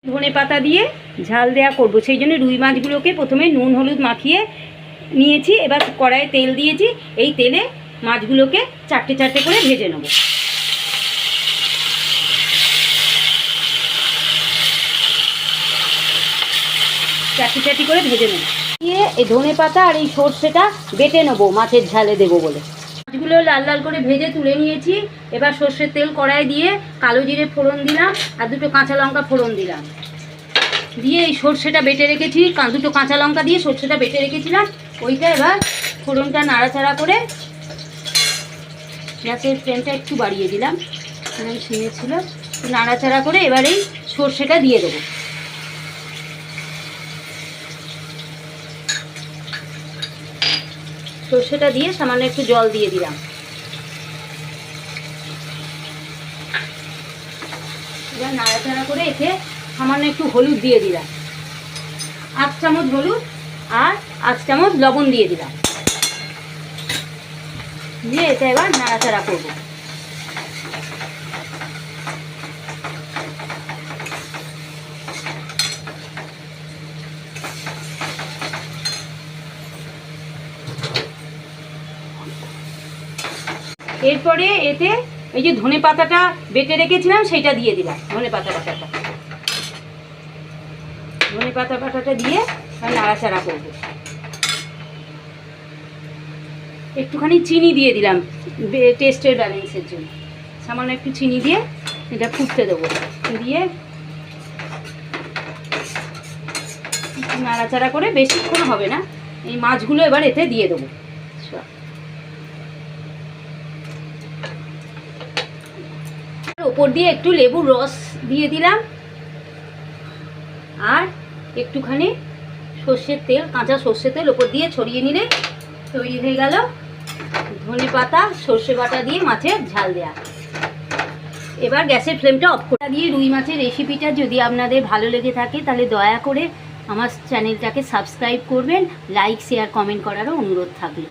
ধনে পাতা দিয়ে ঝাল দেওয়া করব, সেই জন্য রুই মাছগুলোকে প্রথমে নুন হলুদ মাখিয়ে নিয়েছি। এবার কড়াইয়ে তেল দিয়েছি, এই তেলে মাছগুলোকে চারটে চারটে করে ভেজে নেব। চারটে চারটে করে ভেজে নেব, দিয়ে এই ধনে পাতা আর এই সর্ষেটা বেটে নেবো মাছের ঝালে দেবো বলে। মাছগুলো লাল লাল করে ভেজে তুলে নিয়েছি। এবার সর্ষের তেল কড়াই দিয়ে কালো জিরে ফোড়ন দিলাম আর দুটো কাঁচা লঙ্কা ফোড়ন দিলাম, দিয়ে এই সর্ষেটা বেটে রেখেছি, দুটো কাঁচা লঙ্কা দিয়ে সর্ষেটা বেটে রেখেছিলাম ওইটা এবার ফোড়নটা নাড়াচাড়া করে গ্যাসের ফ্লেমটা একটু বাড়িয়ে দিলাম, শিঙেছিল, নাড়াচাড়া করে এবার এই সর্ষেটা দিয়ে দেবো। সর্ষেটা দিয়ে সামান্য একটু জল দিয়ে দিলাম। এবার নাড়াচাড়া করে এতে সামান্য একটু হলুদ দিয়ে দিলাম, 8 চামচ হলুদ আর 8 চামচ লবণ দিয়ে দিলাম, দিয়ে এটা এবার নাড়াচাড়া করব। এরপরে এতে এই যে ধনে পাতাটা বেটে রেখেছিলাম সেইটা দিয়ে দিলাম, ধনে পাতা বাটাটা দিয়ে নাড়াচাড়া করব। একটুখানি চিনি দিয়ে দিলাম টেস্টের ব্যালেন্সের জন্য, সামান্য একটু চিনি দিয়ে এটা ফুটতে দেবো, দিয়ে নাড়াচাড়া করে বেশিক্ষণ হবে না, এই মাছগুলো এবার এতে দিয়ে দেবো। ওপর দিয়ে একটু লেবুর রস দিয়ে দিলাম আর একটুখানি সর্ষের তেল, কাঁচা সর্ষের তেল ওপর দিয়ে ছড়িয়ে নিলে তৈরি হয়ে গেল ধনে পাতা সর্ষে বাটা দিয়ে মাছের ঝাল দেয়া। এবার গ্যাসের ফ্লেমটা অফ করে দিয়ে রুই মাছের রেসিপিটা যদি আপনাদের ভালো লেগে থাকে তাহলে দয়া করে আমার চ্যানেলটাকে সাবস্ক্রাইব করবেন, লাইক শেয়ার কমেন্ট করারও অনুরোধ থাকলো।